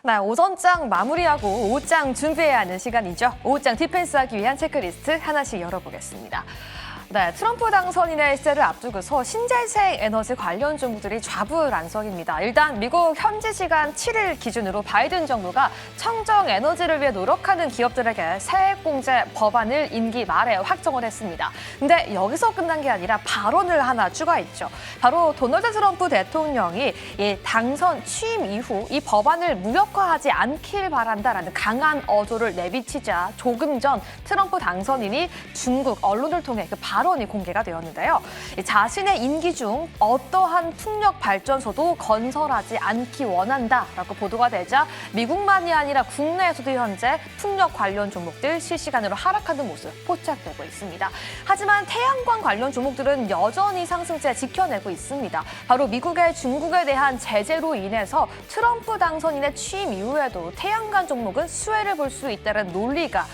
네, 오전장 마무리하고 오후장 준비해야 하는 시간이죠. 오후장 디펜스하기 위한 체크리스트 하나씩 열어보겠습니다. 네, 트럼프 당선인의 시세를 앞두고서 신재생 에너지 관련 종목들이 좌불안석입니다. 일단 미국 현지 시간 7일 기준으로 바이든 정부가 청정 에너지를 위해 노력하는 기업들에게 세액공제 법안을 임기 말에 확정을 했습니다. 근데 여기서 끝난 게 아니라 발언을 하나 추가했죠. 바로 도널드 트럼프 대통령이 이 당선 취임 이후 이 법안을 무력화하지 않길 바란다라는 강한 어조를 내비치자 조금 전 트럼프 당선인이 중국 언론을 통해 그 발언이 공개가 되었는데요. 자신의 임기 중 어떠한 풍력 발전소도 건설하지 않기 원한다라고 보도가 되자 미국만이 아니라 국내에서도 현재 풍력 관련 종목들 실시간으로 하락하는 모습 포착되고 있습니다. 하지만 태양광 관련 종목들은 여전히 상승세 지켜내고 있습니다. 바로 미국의 중국에 대한 제재로 인해서 트럼프 당선인의 취임 이후에도 태양광 종목은 수혜를 볼 수 있다는 논리가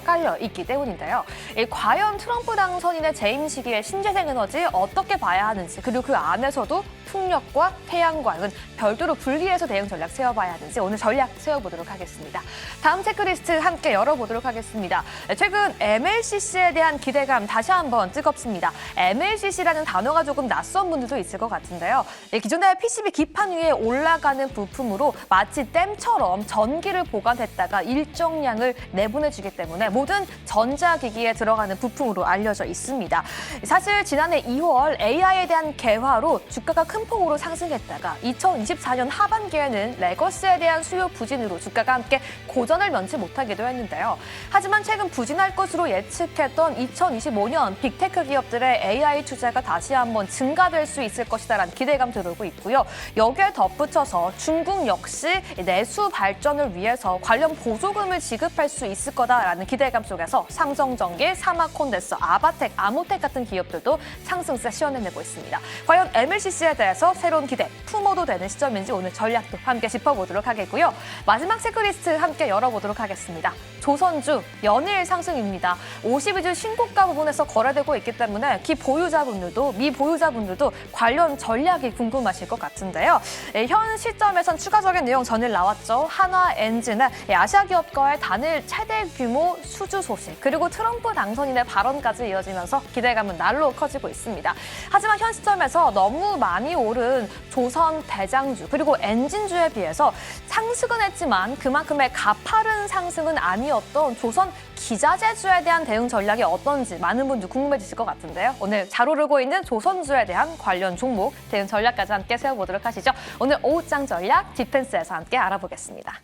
깔려 있기 때문인데요. 과연 트럼프 당선인의 재임 시기에 신재생 에너지 어떻게 봐야 하는지, 그리고 그 안에서도 풍력과 태양광은 별도로 분리해서 대응 전략 세워봐야 하는지 오늘 전략 세워보도록 하겠습니다. 다음 체크리스트 함께 열어보도록 하겠습니다. 최근 MLCC에 대한 기대감 다시 한번 뜨겁습니다. MLCC라는 단어가 조금 낯선 분들도 있을 것 같은데요. 기존의 PCB 기판 위에 올라가는 부품으로 마치 댐처럼 전기를 보관했다가 일정량을 내보내주기 때문에 모든 전자기기에 들어가는 부품으로 알려져 있습니다. 사실 지난해 2월 AI에 대한 개화로 주가가 큰 폭으로 상승했다가 2024년 하반기에는 레거스에 대한 수요 부진으로 주가가 함께 고전을 면치 못하기도 했는데요. 하지만 최근 부진할 것으로 예측했던 2025년 빅테크 기업들의 AI 투자가 다시 한번 증가될 수 있을 것이다라는 기대감 들어오고 있고요. 여기에 덧붙여서 중국 역시 내수 발전을 위해서 관련 보조금을 지급할 수 있을 거다라는 기대감 속에서 삼성전기, 사마콘데스, 아바텍, 아모텍 같은 기업들도 상승세 시원해내고 있습니다. 과연 MLCC에 대해서 새로운 기대 품어도 되는 시점인지 오늘 전략도 함께 짚어보도록 하겠고요. 마지막 체크리스트 함께 열어보도록 하겠습니다. 조선주 연일 상승입니다. 52주 신고가 부분에서 거래되고 있기 때문에 기보유자분들도 미보유자분들도 관련 전략이 궁금하실 것 같은데요. 현 시점에선 추가적인 내용 전일 나왔죠. 한화엔진의 아시아 기업과의 단일 최대 규모 수주 소식, 그리고 트럼프 당선인의 발언까지 이어지면서 기대감은 날로 커지고 있습니다. 하지만 현 시점에서 너무 많이 오른 조선 대장주 그리고 엔진주에 비해서 상승은 했지만 그만큼의 가파른 상승은 아니었던 조선 기자재주에 대한 대응 전략이 어떤지 많은 분들 궁금해지실 것 같은데요. 오늘 잘 오르고 있는 조선주에 대한 관련 종목 대응 전략까지 함께 세워보도록 하시죠. 오늘 오후장 전략 디펜스에서 함께 알아보겠습니다.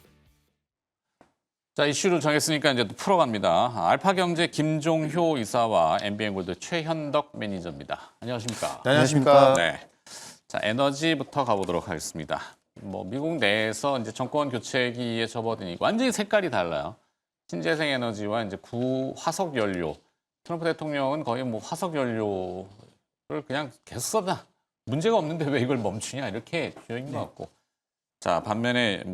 자, 이슈를 정했으니까 이제 또 풀어갑니다. 알파경제 김종효 이사와 MBN골드 최현덕 매니저입니다. 안녕하십니까? 네, 안녕하십니까? 네. 자, 에너지부터 가보도록 하겠습니다. 미국 내에서 이제 정권 교체기에 접어드니 완전히 색깔이 달라요. 신재생 에너지와 이제 구화석 연료. 트럼프 대통령은 거의 화석 연료를 그냥 계속 써다. 문제가 없는데 왜 이걸 멈추냐 이렇게 주장인 것 같고. 자, 반면에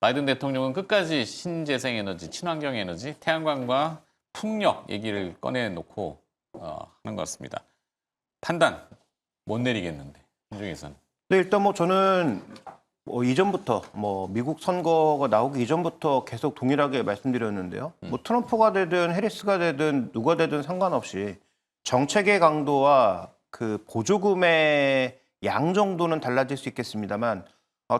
바이든 대통령은 끝까지 신재생 에너지, 친환경 에너지, 태양광과 풍력 얘기를 꺼내놓고 하는 것 같습니다. 판단 못 내리겠는데, 현중에서는. 네, 일단 저는 이전부터 미국 선거가 나오기 이전부터 계속 동일하게 말씀드렸는데요. 트럼프가 되든 해리스가 되든 누가 되든 상관없이 정책의 강도와 그 보조금의 양 정도는 달라질 수 있겠습니다만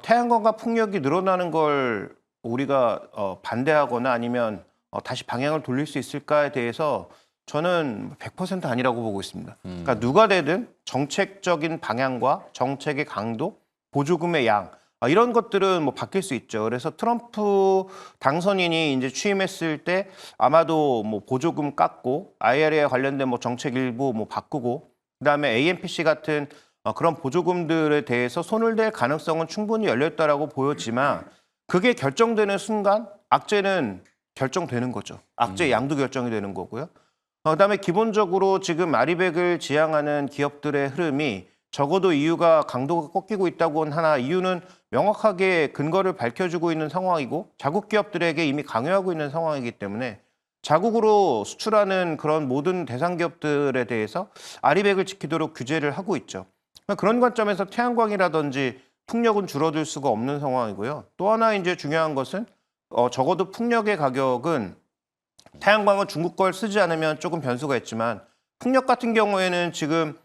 태양광과 풍력이 늘어나는 걸 우리가 반대하거나 아니면 다시 방향을 돌릴 수 있을까에 대해서 저는 100% 아니라고 보고 있습니다. 그러니까 누가 되든 정책적인 방향과 정책의 강도, 보조금의 양 이런 것들은 바뀔 수 있죠. 그래서 트럼프 당선인이 이제 취임했을 때 아마도 보조금 깎고 IRA에 관련된 정책 일부 바꾸고 그다음에 AMPC 같은 그런 보조금들에 대해서 손을 댈 가능성은 충분히 열렸다라고 보였지만 그게 결정되는 순간 악재는 결정되는 거죠. 악재 양도 결정이 되는 거고요. 그다음에 기본적으로 지금 아리백을 지향하는 기업들의 흐름이 적어도 EU가 강도가 꺾이고 있다고 하나 이유는 명확하게 근거를 밝혀주고 있는 상황이고 자국 기업들에게 이미 강요하고 있는 상황이기 때문에 자국으로 수출하는 그런 모든 대상 기업들에 대해서 아리백을 지키도록 규제를 하고 있죠. 그런 관점에서 태양광이라든지 풍력은 줄어들 수가 없는 상황이고요. 또 하나 이제 중요한 것은 적어도 풍력의 가격은 태양광은 중국 걸 쓰지 않으면 조금 변수가 있지만 풍력 같은 경우에는 지금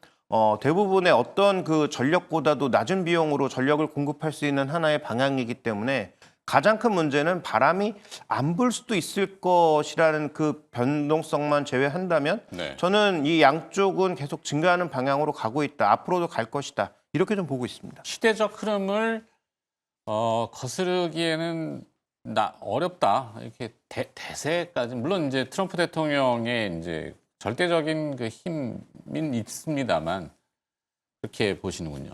대부분의 어떤 그 전력보다도 낮은 비용으로 전력을 공급할 수 있는 하나의 방향이기 때문에 가장 큰 문제는 바람이 안 불 수도 있을 것이라는 그 변동성만 제외한다면 네. 저는 이 양쪽은 계속 증가하는 방향으로 가고 있다. 앞으로도 갈 것이다. 이렇게 좀 보고 있습니다. 시대적 흐름을 거스르기에는 어렵다. 이렇게 대세까지 물론 이제 트럼프 대통령의 이제 절대적인 그 힘은 있습니다만 그렇게 보시는군요.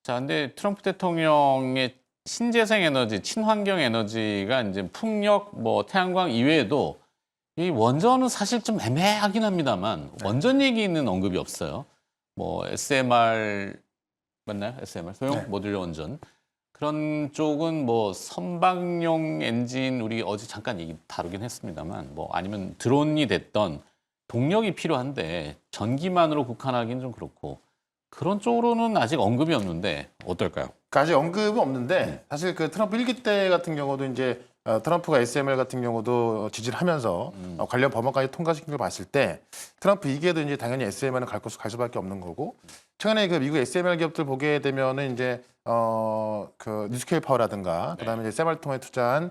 자, 근데 트럼프 대통령의 신재생 에너지, 친환경 에너지가 이제 풍력, 뭐 태양광 이외에도 이 원전은 사실 좀 애매하긴 합니다만 원전 얘기는 언급이 없어요. 뭐 SMR 맞나요? SMR 소형 모듈러 원전 그런 쪽은 뭐 선박용 엔진 우리 어제 잠깐 얘기 다루긴 했습니다만 뭐 아니면 드론이 됐던 동력이 필요한데 전기만으로 국한하기는 좀 그렇고 그런 쪽으로는 아직 언급이 없는데 어떨까요? 아직 언급은 없는데 사실 그 트럼프 1기 때 같은 경우도 이제 트럼프가 SMR 같은 경우도 지지를 하면서 관련 법안까지 통과시킨 걸 봤을 때 트럼프 2기에도 이제 당연히 SMR은 갈 수밖에 없는 거고 최근에 그 미국 SMR 기업들 보게 되면은 이제 그 뉴스케일 파워라든가 그다음에 이제 SMR 통해 투자한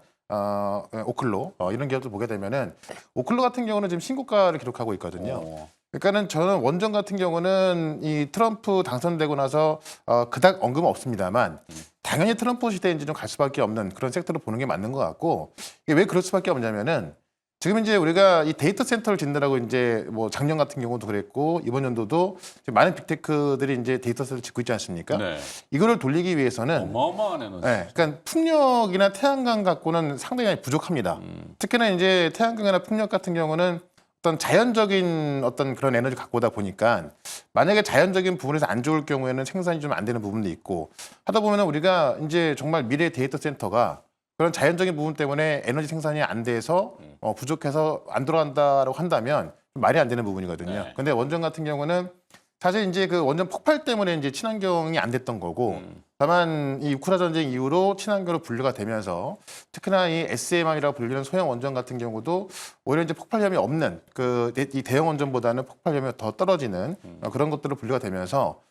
오클로 이런 기업들 보게 되면은 오클로 같은 경우는 지금 신고가를 기록하고 있거든요. 그러니까는 저는 원전 같은 경우는 이 트럼프 당선되고 나서 그닥 언급은 없습니다만 당연히 트럼프 시대에 이제 좀 갈 수밖에 없는 그런 섹터를 보는 게 맞는 것 같고 이게 왜 그럴 수밖에 없냐면은 지금 이제 우리가 이 데이터 센터를 짓느라고 이제 뭐 작년 같은 경우도 그랬고 이번 연도도 지금 많은 빅테크들이 이제 데이터 센터를 짓고 있지 않습니까? 네. 이거를 돌리기 위해서는 어마어마한 에너지. 네, 그러니까 풍력이나 태양광 갖고는 상당히 부족합니다. 특히나 이제 태양광이나 풍력 같은 경우는 어떤 자연적인 어떤 그런 에너지 갖고 오다 보니까 만약에 자연적인 부분에서 안 좋을 경우에는 생산이 좀 안 되는 부분도 있고 하다 보면 우리가 이제 정말 미래 데이터 센터가 그런 자연적인 부분 때문에 에너지 생산이 안 돼서 부족해서 안 들어간다라고 한다면 좀 말이 안 되는 부분이거든요. 네. 근데 원전 같은 경우는 사실 이제 그 원전 폭발 때문에 이제 친환경이 안 됐던 거고 다만 이 우크라 전쟁 이후로 친환경으로 분류가 되면서 특히나 이 SMR이라고 불리는 소형 원전 같은 경우도 오히려 이제 폭발 위험이 없는 그 이 대형 원전보다는 폭발 위험이 더 떨어지는 그런 것들로 분류가 되면서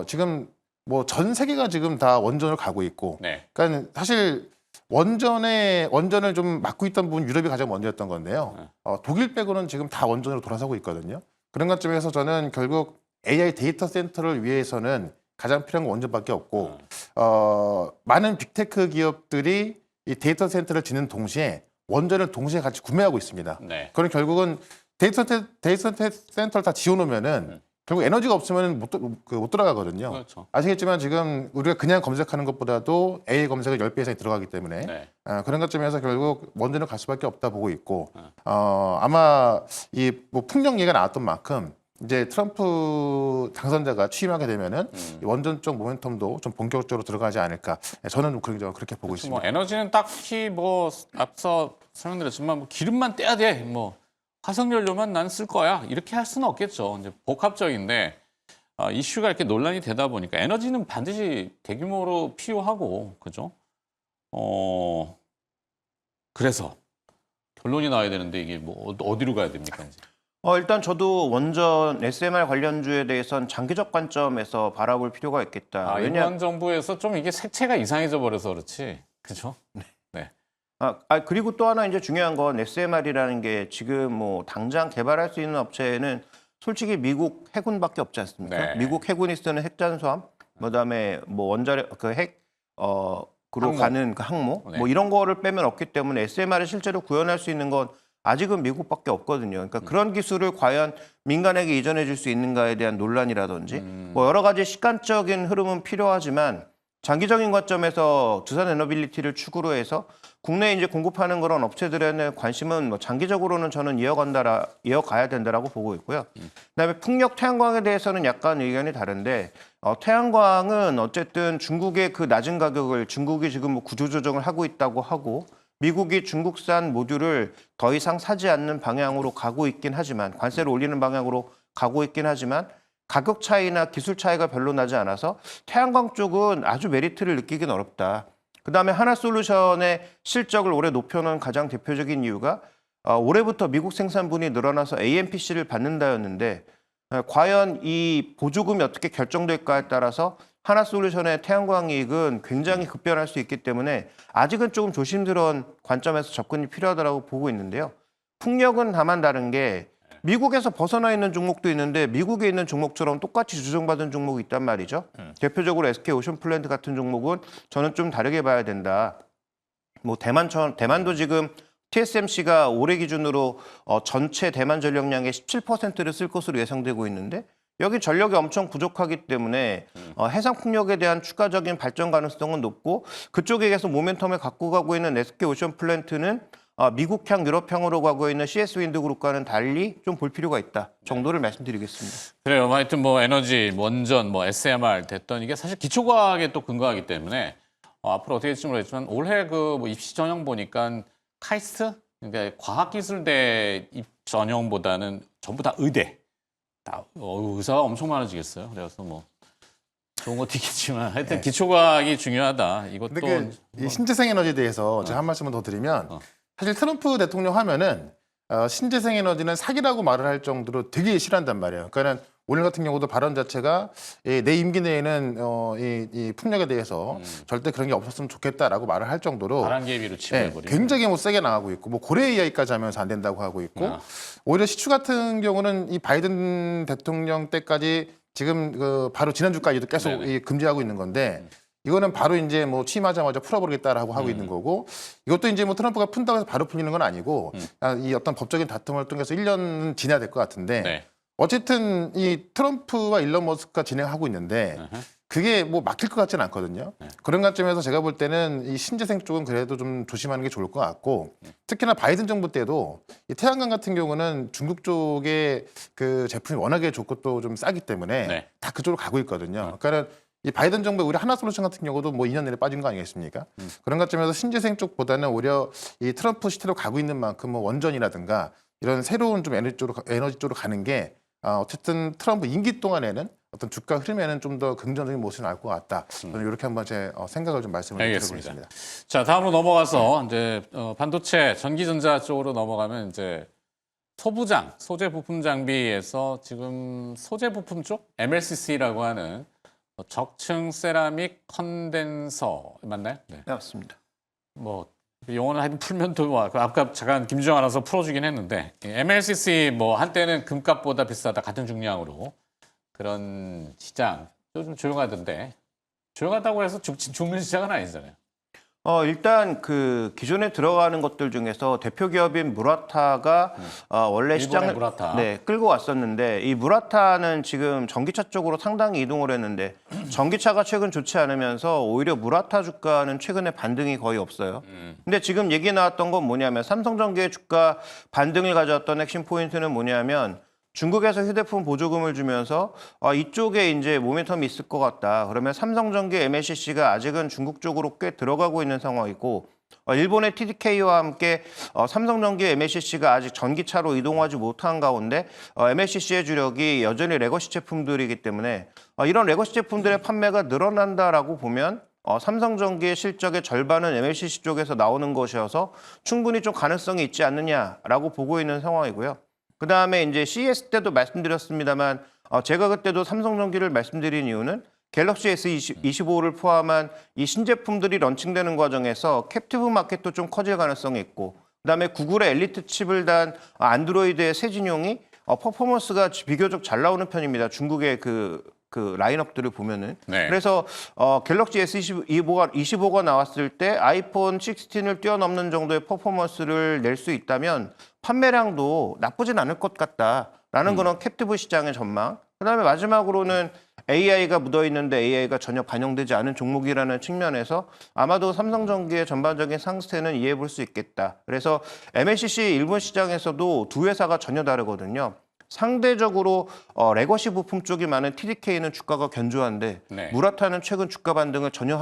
지금 뭐 전 세계가 지금 다 원전을 가고 있고 네. 그러니까 사실 원전을 좀 맡고 있던 부분 유럽이 가장 먼저였던 건데요. 독일 빼고는 지금 다 원전으로 돌아서고 있거든요. 그런 관점에서 저는 결국 AI 데이터 센터를 위해서는 가장 필요한 건 원전밖에 없고 많은 빅테크 기업들이 이 데이터 센터를 짓는 동시에 원전을 동시에 같이 구매하고 있습니다. 네. 그럼 결국은 데이터 센터를 다 지어놓으면은 결국 에너지가 없으면 못 들어가거든요. 그렇죠. 아시겠지만 지금 우리가 그냥 검색하는 것보다도 AI 검색이 10배 이상이 들어가기 때문에 네. 그런 것점에서 결국 원전을 갈 수밖에 없다 보고 있고 아마 이 뭐 풍력 얘기가 나왔던 만큼 이제 트럼프 당선자가 취임하게 되면은 이 원전 쪽 모멘텀도 좀 본격적으로 들어가지 않을까 저는 그렇게 보고 있습니다. 뭐 에너지는 딱히 뭐 앞서 설명드렸지만 뭐 기름만 떼야 돼. 뭐 화석연료만 난 쓸 거야. 이렇게 할 수는 없겠죠. 이제 복합적인데 이슈가 이렇게 논란이 되다 보니까 에너지는 반드시 대규모로 필요하고 그죠? 그래서 결론이 나와야 되는데 이게 뭐 어디로 가야 됩니까 이제? 일단 저도 원전 SMR 관련주에 대해서는 장기적 관점에서 바라볼 필요가 있겠다. 이번 정부에서 좀 이게 색채가 이상해져 버려서 그렇지, 그죠? 네. 그리고 또 하나 이제 중요한 건 SMR이라는 게 지금 뭐 당장 개발할 수 있는 업체는 솔직히 미국 해군밖에 없지 않습니까? 네. 미국 해군이 쓰는 핵잠수함, 그다음에 뭐 원자력 그 핵으로 항모. 가는 그 항모, 네. 뭐 이런 거를 빼면 없기 때문에 SMR을 실제로 구현할 수 있는 건 아직은 미국밖에 없거든요. 그러니까 그런 기술을 과연 민간에게 이전해 줄 수 있는가에 대한 논란이라든지 뭐 여러 가지 시간적인 흐름은 필요하지만 장기적인 관점에서 두산 에너빌리티를 축으로 해서 국내에 이제 공급하는 그런 업체들에는 관심은 뭐 장기적으로는 저는 이어가야 된다라고 보고 있고요. 그다음에 풍력 태양광에 대해서는 약간 의견이 다른데 태양광은 어쨌든 중국의 그 낮은 가격을 중국이 지금 뭐 구조조정을 하고 있다고 하고 미국이 중국산 모듈을 더 이상 사지 않는 방향으로 가고 있긴 하지만 관세를 올리는 방향으로 가고 있긴 하지만 가격 차이나 기술 차이가 별로 나지 않아서 태양광 쪽은 아주 메리트를 느끼긴 어렵다. 그다음에 하나솔루션의 실적을 올해 높여놓은 가장 대표적인 이유가 올해부터 미국 생산분이 늘어나서 AMPC를 받는다였는데 과연 이 보조금이 어떻게 결정될까에 따라서 하나솔루션의 태양광 이익은 굉장히 급변할 수 있기 때문에 아직은 조금 조심스러운 관점에서 접근이 필요하다고 보고 있는데요. 풍력은 다만 다른 게 미국에서 벗어나 있는 종목도 있는데 미국에 있는 종목처럼 똑같이 주정받은 종목이 있단 말이죠. 대표적으로 SK 오션플랜트 같은 종목은 저는 좀 다르게 봐야 된다. 뭐 대만도 지금 TSMC가 올해 기준으로 전체 대만 전력량의 17%를 쓸 것으로 예상되고 있는데 여기 전력이 엄청 부족하기 때문에 해상 풍력에 대한 추가적인 발전 가능성은 높고 그쪽에 계속 모멘텀을 갖고 가고 있는 SK 오션플랜트는 미국향, 유럽향으로 가고 있는 CS 윈드그룹과는 달리 좀 볼 필요가 있다 정도를 말씀드리겠습니다. 그래요. 하여튼 뭐 에너지, 원전, 뭐 SMR 됐던 이게 사실 기초과학에 또 근거하기 때문에 앞으로 어떻게 될지 모르겠지만 올해 그 뭐 입시 전형 보니까 카이스트, 그러니까 과학기술대 전형보다는 전부 다 의대. 의사가 엄청 많아지겠어요. 그래서 뭐 좋은 것도 있겠지만 하여튼 기초과학이 중요하다. 이것도 근데 이 신재생 에너지에 대해서 제가 한 말씀을 더 드리면 사실 트럼프 대통령 하면은 신재생 에너지는 사기라고 말을 할 정도로 되게 싫어한단 말이에요. 그러니까는 오늘 같은 경우도 발언 자체가 내 임기 내에는 이 풍력에 대해서 절대 그런 게 없었으면 좋겠다라고 말을 할 정도로 바람개비로 치부해버리고 굉장히 뭐 세게 나가고 있고 뭐 고래 이야기까지 하면서 안 된다고 하고 있고 오히려 시추 같은 경우는 이 바이든 대통령 때까지 지금 그 바로 지난주까지도 계속 이 금지하고 있는 건데 이거는 바로 이제 뭐 취임하자마자 풀어버리겠다라고 하고 있는 거고 이것도 이제 뭐 트럼프가 푼다고 해서 바로 풀리는 건 아니고 이 어떤 법적인 다툼을 통해서 1년 지나야 될 것 같은데 네. 어쨌든 이 트럼프와 일론 머스크가 진행하고 있는데 그게 뭐 막힐 것 같지는 않거든요. 그런 관점에서 제가 볼 때는 이 신재생 쪽은 그래도 좀 조심하는 게 좋을 것 같고 특히나 바이든 정부 때도 이 태양광 같은 경우는 중국 쪽의 그 제품이 워낙에 좋고 또 좀 싸기 때문에 다 그쪽으로 가고 있거든요. 그러니까 이 바이든 정부의 우리 하나솔루션 같은 경우도 뭐 2년 내내 빠진 거 아니겠습니까? 그런 관점에서 신재생 쪽보다는 오히려 이 트럼프 시대로 가고 있는 만큼 뭐 원전이라든가 이런 새로운 좀 에너지 쪽으로 가는 게 어쨌든 트럼프 임기 동안에는 어떤 주가 흐름에는 좀 더 긍정적인 모습이 나올 것 같다. 저는 이렇게 한번 제 생각을 좀 말씀을 드리겠습니다. 자, 다음으로 넘어가서 이제 반도체, 전기전자 쪽으로 넘어가면 이제 소재 부품 장비에서 지금 소재 부품 쪽 MLCC라고 하는 적층 세라믹 컨덴서 맞나요? 네. 네, 맞습니다. 뭐 용어는 하여튼 풀면 또 아까 잠깐 김주영 아나운서 풀어주긴 했는데 MLCC 뭐 한때는 금값보다 비싸다 같은 중량으로 그런 시장 좀 조용하던데 조용하다고 해서 죽는 시장은 아니잖아요. 일단 그 기존에 들어가는 것들 중에서 대표 기업인 무라타가 원래 시장을 무라타. 끌고 왔었는데 이 무라타는 지금 전기차 쪽으로 상당히 이동을 했는데 전기차가 최근 좋지 않으면서 오히려 무라타 주가는 최근에 반등이 거의 없어요. 근데 지금 얘기 나왔던 건 뭐냐면 삼성전기의 주가 반등을 가져왔던 핵심 포인트는 뭐냐면 중국에서 휴대폰 보조금을 주면서 이쪽에 이제 모멘텀이 있을 것 같다. 그러면 삼성전기 MLCC가 아직은 중국 쪽으로 꽤 들어가고 있는 상황이고 일본의 TDK와 함께 삼성전기 MLCC가 아직 전기차로 이동하지 못한 가운데 MLCC의 주력이 여전히 레거시 제품들이기 때문에 이런 레거시 제품들의 판매가 늘어난다라고 보면 삼성전기의 실적의 절반은 MLCC 쪽에서 나오는 것이어서 충분히 좀 가능성이 있지 않느냐라고 보고 있는 상황이고요. 그다음에 이제 CES 때도 말씀드렸습니다만 제가 그때도 삼성전기를 말씀드린 이유는 갤럭시 S25를 포함한 이 신제품들이 런칭되는 과정에서 캡티브 마켓도 좀 커질 가능성이 있고 그다음에 구글의 엘리트 칩을 단 안드로이드의 새 진용이 퍼포먼스가 비교적 잘 나오는 편입니다. 중국의 그 라인업들을 보면은. 그래서 갤럭시 S25가 나왔을 때 아이폰 16을 뛰어넘는 정도의 퍼포먼스를 낼 수 있다면 판매량도 나쁘진 않을 것 같다라는 그런 캡티브 시장의 전망. 그다음에 마지막으로는 AI가 묻어있는데 AI가 전혀 반영되지 않은 종목이라는 측면에서 아마도 삼성전기의 전반적인 상승세는 이해해 볼 수 있겠다. 그래서 MLCC 일본 시장에서도 두 회사가 전혀 다르거든요. 상대적으로 레거시 부품 쪽이 많은 TDK는 주가가 견조한데 무라타는 최근 주가 반등을 전혀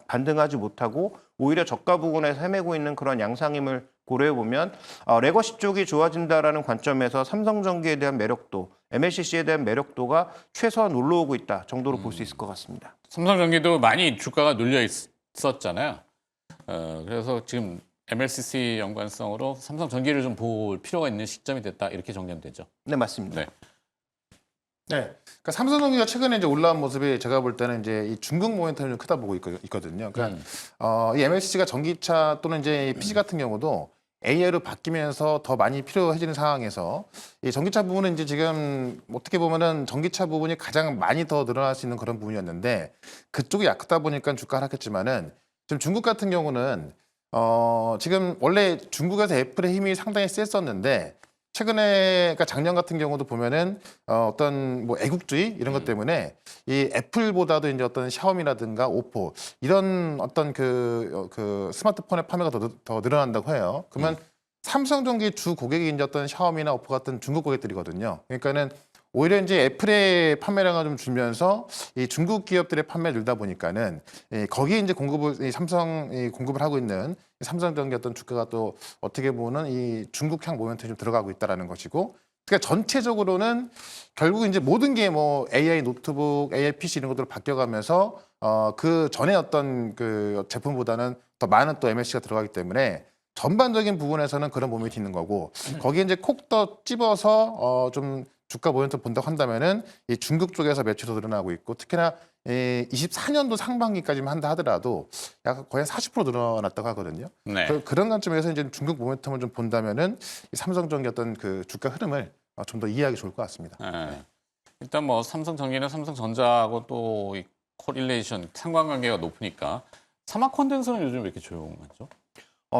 반등하지 못하고 오히려 저가 부근에서 헤매고 있는 그런 양상임을 고려해 보면 레거시 쪽이 좋아진다라는 관점에서 삼성전기에 대한 매력도, MLCC에 대한 매력도가 최소한 올라오고 있다 정도로 볼 수 있을 것 같습니다. 삼성전기도 많이 주가가 눌려 있었잖아요. 그래서 지금 MLCC 연관성으로 삼성전기를 좀 볼 필요가 있는 시점이 됐다 이렇게 정리하면 되죠. 네, 맞습니다. 네. 네. 그러니까 삼성전기가 최근에 이제 올라온 모습이 제가 볼 때는 이제 이 중국 모멘텀이 좀 크다 보고 있거든요. 그러니까 이 MLCC가 전기차 또는 이제 이 PC 같은 경우도 AI로 바뀌면서 더 많이 필요해지는 상황에서 이 전기차 부분은 이제 지금 어떻게 보면은 전기차 부분이 가장 많이 더 늘어날 수 있는 그런 부분이었는데 그쪽이 약하다 보니까 주가 하락했지만은 지금 중국 같은 경우는 지금 원래 중국에서 애플의 힘이 상당히 셌었는데 최근에 그러니까 작년 같은 경우도 보면은 어떤 뭐 애국주의 이런 것 때문에 이 애플보다도 이제 어떤 샤오미라든가 오포 이런 어떤 그 스마트폰의 판매가 더 늘어난다고 해요. 그러면 삼성전기 주 고객이 이제 어떤 샤오미나 오포 같은 중국 고객들이거든요. 그러니까는 오히려 이제 애플의 판매량을 좀 줄면서 이 중국 기업들의 판매가 늘다 보니까는 거기에 이제 삼성이 공급을 하고 있는 삼성전기 어떤 주가가 또 어떻게 보면 이 중국향 모멘텀이 좀 들어가고 있다라는 것이고, 그러니까 전체적으로는 결국 이제 모든 게 뭐 AI 노트북, AI PC 이런 것들로 바뀌어가면서 그 전에 어떤 그 제품보다는 더 많은 또 MLC가 들어가기 때문에 전반적인 부분에서는 그런 모멘텀이 있는 거고 거기에 이제 콕 더 찝어서 좀 주가 모멘텀 본다고 한다면은 이 중국 쪽에서 매출이 더 늘어나고 있고 특히나 24년도 상반기까지만 한다 하더라도 약 거의 40% 늘어났다고 하거든요. 네. 그런 관점에서 이제 중국 모멘텀을 좀 본다면은 이 삼성전기 어떤 그 주가 흐름을 좀 더 이해하기 좋을 것 같습니다. 네. 일단 뭐 삼성전기는 삼성전자하고 또 이 코릴레이션 상관관계가 높으니까 사막 콘덴서는 요즘 왜 이렇게 조용하죠?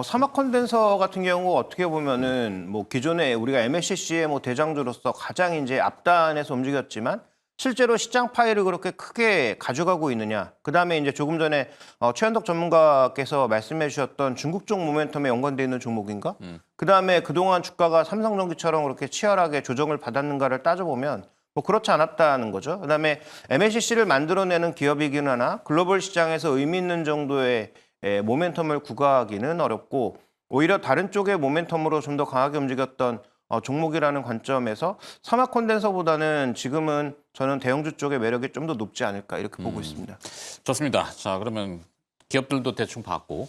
사막 컨덴서 같은 경우 어떻게 보면은 뭐 기존에 우리가 MLCC의 뭐 대장주로서 가장 이제 앞단에서 움직였지만 실제로 시장 파이를 그렇게 크게 가져가고 있느냐. 그다음에 이제 조금 전에 최현덕 전문가께서 말씀해 주셨던 중국 쪽 모멘텀에 연관돼 있는 종목인가? 그다음에 그동안 주가가 삼성전기처럼 그렇게 치열하게 조정을 받았는가를 따져보면 뭐 그렇지 않았다는 거죠. 그다음에 MLCC를 만들어내는 기업이긴 하나 글로벌 시장에서 의미 있는 정도의 모멘텀을 구가하기는 어렵고 오히려 다른 쪽의 모멘텀으로 좀 더 강하게 움직였던 종목이라는 관점에서 사막 콘덴서보다는 지금은 저는 대형주 쪽의 매력이 좀 더 높지 않을까 이렇게 보고 있습니다. 좋습니다. 자, 그러면 기업들도 대충 봤고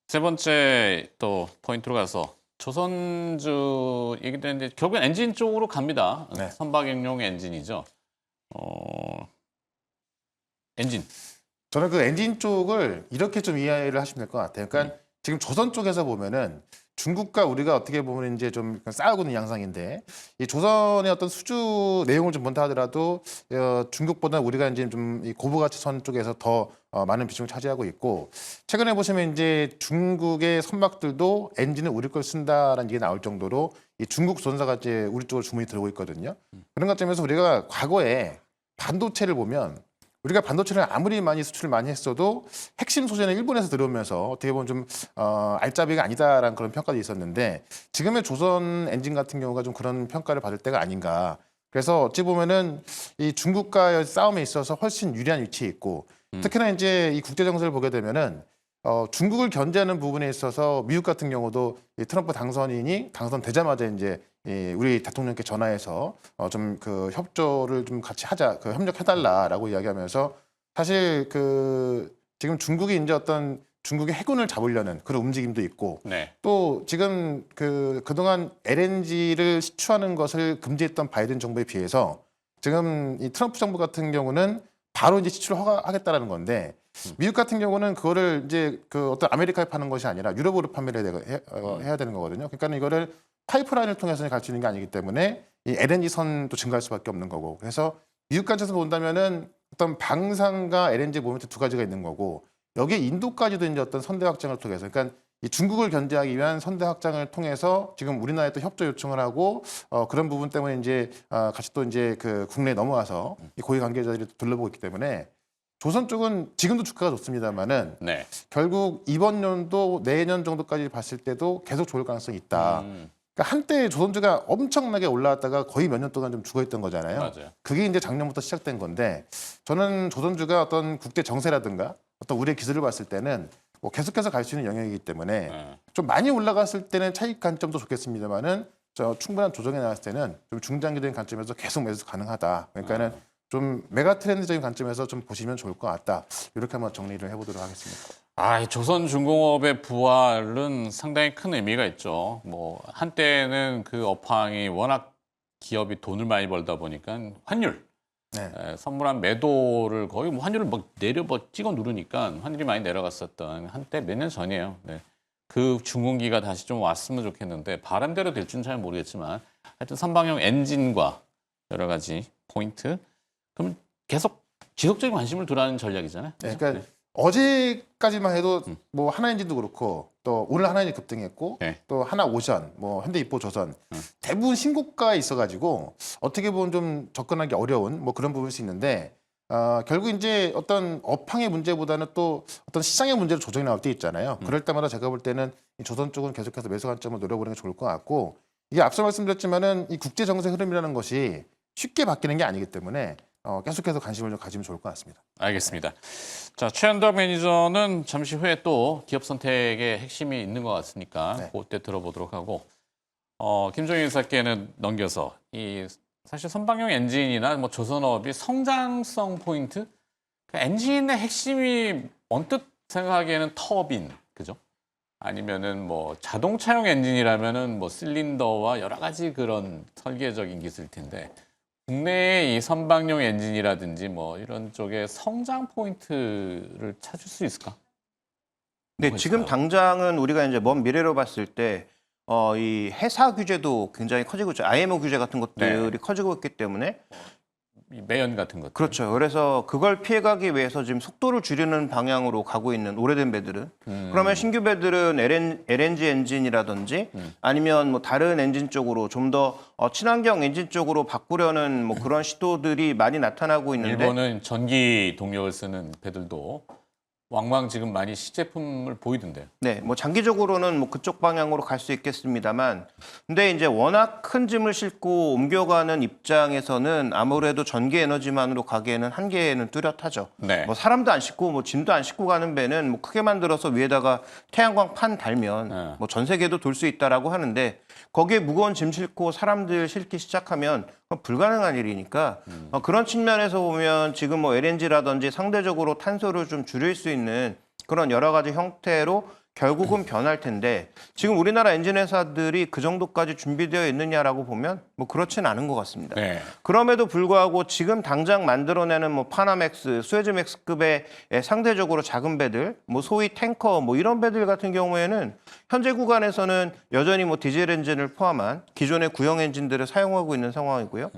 세 번째 또 포인트로 가서 조선주 얘기도 했는데 결국엔 엔진 쪽으로 갑니다. 네. 선박용용 엔진이죠. 엔진. 저는 그 엔진 쪽을 이렇게 좀 이해를 하시면 될 것 같아요. 그러니까 지금 조선 쪽에서 보면은 중국과 우리가 어떻게 보면 이제 좀 싸우고 있는 양상인데 이 조선의 어떤 수주 내용을 좀 본다 하더라도 중국보다 우리가 이제 좀 이 고부가치선 쪽에서 더 많은 비중을 차지하고 있고 최근에 보시면 이제 중국의 선박들도 엔진을 우리 걸 쓴다라는 게 나올 정도로 이 중국 조선사가 이제 우리 쪽으로 주문이 들어오고 있거든요. 그런 관점에서 우리가 과거에 반도체를 보면 우리가 반도체를 아무리 많이 수출을 많이 했어도 핵심 소재는 일본에서 들어오면서 어떻게 보면 좀 알짜배기가 아니다라는 그런 평가도 있었는데 지금의 조선 엔진 같은 경우가 좀 그런 평가를 받을 때가 아닌가. 그래서 어찌 보면은 이 중국과의 싸움에 있어서 훨씬 유리한 위치에 있고 특히나 이제 이 국제 정세를 보게 되면은 중국을 견제하는 부분에 있어서 미국 같은 경우도 이 트럼프 당선인이 당선되자마자 이제 우리 대통령께 전화해서 좀 그 협조를 좀 같이 하자, 그 협력해달라라고 이야기하면서 사실 그 지금 중국이 이제 어떤 중국의 해군을 잡으려는 그런 움직임도 있고 네. 또 지금 그동안 LNG를 시추하는 것을 금지했던 바이든 정부에 비해서 지금 이 트럼프 정부 같은 경우는 바로 이제 시추를 허가하겠다라는 건데 미국 같은 경우는 그거를 이제 그 어떤 아메리카에 파는 것이 아니라 유럽으로 판매를 해야 되는 거거든요. 그러니까 이거를 파이프라인을 통해서 갈 수 있는 게 아니기 때문에 이 LNG 선도 증가할 수밖에 없는 거고. 그래서 미국 관점에서 본다면은 어떤 방산과 LNG 모멘트 두 가지가 있는 거고 여기에 인도까지도 이제 어떤 선대 확장을 통해서 그러니까 이 중국을 견제하기 위한 선대 확장을 통해서 지금 우리나라에 또 협조 요청을 하고 그런 부분 때문에 이제 같이 또 이제 그 국내에 넘어와서 이 고위 관계자들이 둘러보고 있기 때문에 조선 쪽은 지금도 주가가 좋습니다만은 네. 결국 이번 연도 내년 정도까지 봤을 때도 계속 좋을 가능성이 있다. 그러니까 한때 조선주가 엄청나게 올라왔다가 거의 몇 년 동안 좀 죽어있던 거잖아요. 맞아요. 그게 이제 작년부터 시작된 건데 저는 조선주가 어떤 국제 정세라든가 어떤 우리의 기술을 봤을 때는 뭐 계속해서 갈 수 있는 영역이기 때문에 좀 많이 올라갔을 때는 차익 관점도 좋겠습니다만은 충분한 조정이 나왔을 때는 좀 중장기적인 관점에서 계속 매수 가능하다. 그러니까는 좀 메가 트렌드적인 관점에서 좀 보시면 좋을 것 같다. 이렇게 한번 정리를 해보도록 하겠습니다. 이 조선중공업의 부활은 상당히 큰 의미가 있죠. 뭐 한때는 그 업황이 워낙 기업이 돈을 많이 벌다 보니까 환율, 네. 선물한 매도를 거의 뭐 환율을 막 찍어 누르니까 환율이 많이 내려갔었던 한때 몇 년 전이에요. 네. 그 중흥기가 다시 좀 왔으면 좋겠는데 바람대로 될 줄은 잘 모르겠지만 하여튼 선방용 엔진과 여러 가지 포인트 그럼 계속 지속적인 관심을 두라는 전략이잖아요. 네, 그러니까 어제까지만 해도 뭐 하나엔진도 그렇고 또 오늘 하나엔진 급등했고 네. 또 하나오션, 뭐 현대이포조선 대부분 신고가에 있어가지고 어떻게 보면 좀 접근하기 어려운 뭐 그런 부분일 수 있는데 결국 이제 어떤 업황의 문제보다는 또 어떤 시장의 문제로 조정이 나올 때 있잖아요. 그럴 때마다 제가 볼 때는 이 조선 쪽은 계속해서 매수 관점을 노려보는 게 좋을 것 같고 이게 앞서 말씀드렸지만은 이 국제 정세 흐름이라는 것이 쉽게 바뀌는 게 아니기 때문에 계속해서 관심을 좀 가지면 좋을 것 같습니다. 알겠습니다. 자, 최현덕 매니저는 잠시 후에 또 기업 선택의 핵심이 있는 것 같으니까 네. 그때 들어보도록 하고 김종인 이사께는 넘겨서 사실 선방용 엔진이나 뭐 조선업이 성장성 포인트 엔진의 핵심이 언뜻 생각하기에는 터빈 그죠? 아니면은 뭐 자동차용 엔진이라면은 뭐 실린더와 여러 가지 그런 설계적인 기술일 텐데 국내의 이 선방용 엔진이라든지 뭐 이런 쪽에 성장 포인트를 찾을 수 있을까? 네, 뭐가 지금 있을까요? 당장은 우리가 이제 먼 미래로 봤을 때 이 회사 규제도 굉장히 커지고 있죠. IMO 규제 같은 것들이 네. 커지고 있기 때문에 이 매연 같은 것들. 그렇죠. 그래서 그걸 피해가기 위해서 지금 속도를 줄이는 방향으로 가고 있는 오래된 배들은 그러면 신규 배들은 LNG 엔진이라든지 아니면 뭐 다른 엔진 쪽으로 좀 더 친환경 엔진 쪽으로 바꾸려는 뭐 그런 시도들이 많이 나타나고 있는데 일본은 전기 동력을 쓰는 배들도 왕왕 지금 많이 시제품을 보이던데요. 네, 뭐 장기적으로는 뭐 그쪽 방향으로 갈 수 있겠습니다만, 근데 이제 워낙 큰 짐을 싣고 옮겨가는 입장에서는 아무래도 전기 에너지만으로 가기에는 한계는 뚜렷하죠. 네. 뭐 사람도 안 싣고 뭐 짐도 안 싣고 가는 배는 뭐 크게 만들어서 위에다가 태양광 판 달면 네. 뭐 전 세계도 돌 수 있다라고 하는데 거기에 무거운 짐 싣고 사람들 싣기 시작하면 그건 불가능한 일이니까 그런 측면에서 보면 지금 뭐 LNG라든지 상대적으로 탄소를 좀 줄일 수 있는 그런 여러 가지 형태로 결국은 변할 텐데 지금 우리나라 엔진 회사들이 그 정도까지 준비되어 있느냐라고 보면 뭐 그렇지는 않은 것 같습니다. 네. 그럼에도 불구하고 지금 당장 만들어내는 뭐 파나맥스, 수에즈맥스급의 상대적으로 작은 배들, 뭐 소위 탱커 뭐 이런 배들 같은 경우에는 현재 구간에서는 여전히 뭐 디젤 엔진을 포함한 기존의 구형 엔진들을 사용하고 있는 상황이고요.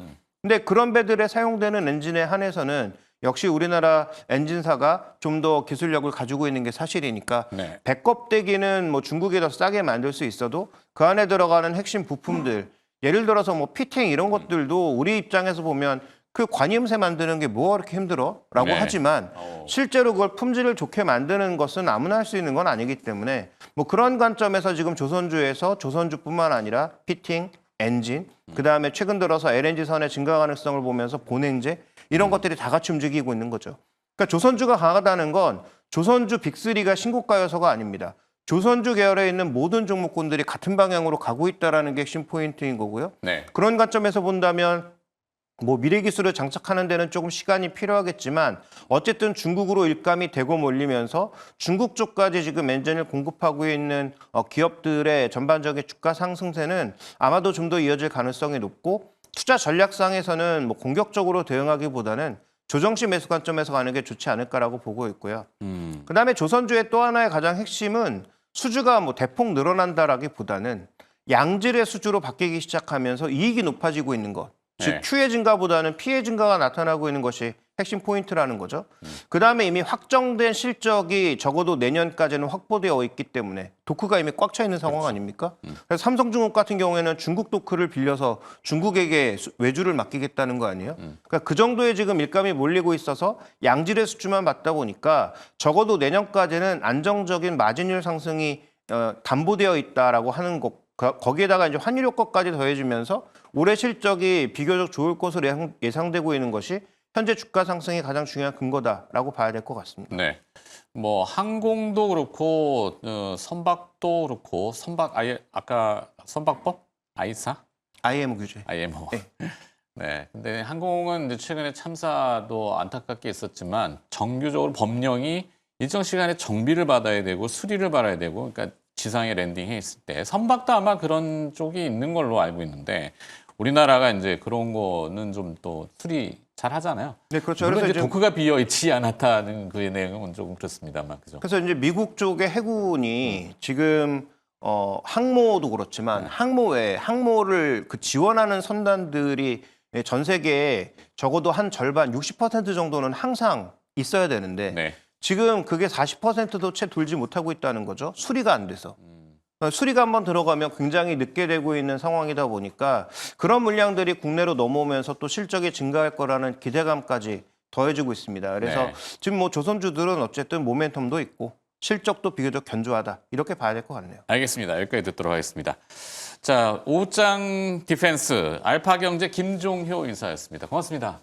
근데 그런 배들에 사용되는 엔진에 한해서는 역시 우리나라 엔진사가 좀 더 기술력을 가지고 있는 게 사실이니까 네. 배껍데기는 뭐 중국에 더 싸게 만들 수 있어도 그 안에 들어가는 핵심 부품들 예를 들어서 뭐 피팅 이런 것들도 우리 입장에서 보면 그 관임새 만드는 게 뭐가 그렇게 힘들어? 라고 네. 하지만 실제로 그걸 품질을 좋게 만드는 것은 아무나 할 수 있는 건 아니기 때문에 뭐 그런 관점에서 지금 조선주에서 조선주뿐만 아니라 피팅, 엔진, 그다음에 최근 들어서 LNG 선의 증가 가능성을 보면서 본행제 이런 것들이 다 같이 움직이고 있는 거죠. 그러니까 조선주가 강하다는 건 조선주 빅3가 신고가여서가 아닙니다. 조선주 계열에 있는 모든 종목군들이 같은 방향으로 가고 있다는 게 핵심 포인트인 거고요. 네. 그런 관점에서 본다면 뭐 미래 기술을 장착하는 데는 조금 시간이 필요하겠지만 어쨌든 중국으로 일감이 대거 몰리면서 중국 쪽까지 지금 엔진을 공급하고 있는 기업들의 전반적인 주가 상승세는 아마도 좀 더 이어질 가능성이 높고 투자 전략상에서는 뭐 공격적으로 대응하기보다는 조정시 매수 관점에서 가는 게 좋지 않을까라고 보고 있고요. 그다음에 조선주의 또 하나의 가장 핵심은 수주가 뭐 대폭 늘어난다라기보다는 양질의 수주로 바뀌기 시작하면서 이익이 높아지고 있는 것. 즉 네. Q의 증가보다는 P의 증가가 나타나고 있는 것이 핵심 포인트라는 거죠. 그다음에 이미 확정된 실적이 적어도 내년까지는 확보되어 있기 때문에 도크가 이미 꽉 차 있는 상황 아닙니까? 그래서 삼성중국 같은 경우에는 중국 도크를 빌려서 중국에게 외주를 맡기겠다는 거 아니에요? 그러니까 그 정도의 지금 일감이 몰리고 있어서 양질의 수주만 받다 보니까 적어도 내년까지는 안정적인 마진율 상승이 담보되어 있다라고 하는 것. 거기에다가 이제 환율 효과까지 더해지면서 올해 실적이 비교적 좋을 것으로 예상되고 있는 것이 현재 주가 상승이 가장 중요한 근거다라고 봐야 될 것 같습니다. 네. 뭐 항공도 그렇고 선박도 그렇고 아까 선박법 아이사 IMO 규제. IMO. 네. 네. 근데 항공은 이제 최근에 참사도 안타깝게 있었지만 정규적으로 법령이 일정 시간에 정비를 받아야 되고 수리를 받아야 되고 그러니까 지상에 랜딩해 있을 때 선박도 아마 그런 쪽이 있는 걸로 알고 있는데 우리나라가 이제 그런 거는 좀 또 수리 잘 하잖아요. 네, 그렇죠. 물론 그래서 이제 이제 도크가 비어 있지 않았다는 그 내용은 조금 그렇습니다만 그죠. 그래서 이제 미국 쪽의 해군이 지금 항모도 그렇지만 항모 외에 항모를 그 지원하는 선단들이 전 세계에 적어도 한 절반 60% 정도는 항상 있어야 되는데 네. 지금 그게 40%도 채 돌지 못하고 있다는 거죠. 수리가 안 돼서. 수리가 한번 들어가면 굉장히 늦게 되고 있는 상황이다 보니까 그런 물량들이 국내로 넘어오면서 또 실적이 증가할 거라는 기대감까지 더해지고 있습니다. 그래서 네. 지금 뭐 조선주들은 어쨌든 모멘텀도 있고 실적도 비교적 견조하다. 이렇게 봐야 될 것 같네요. 알겠습니다. 여기까지 듣도록 하겠습니다. 자, 오후장 디펜스 알파경제 김종효 인사였습니다. 고맙습니다.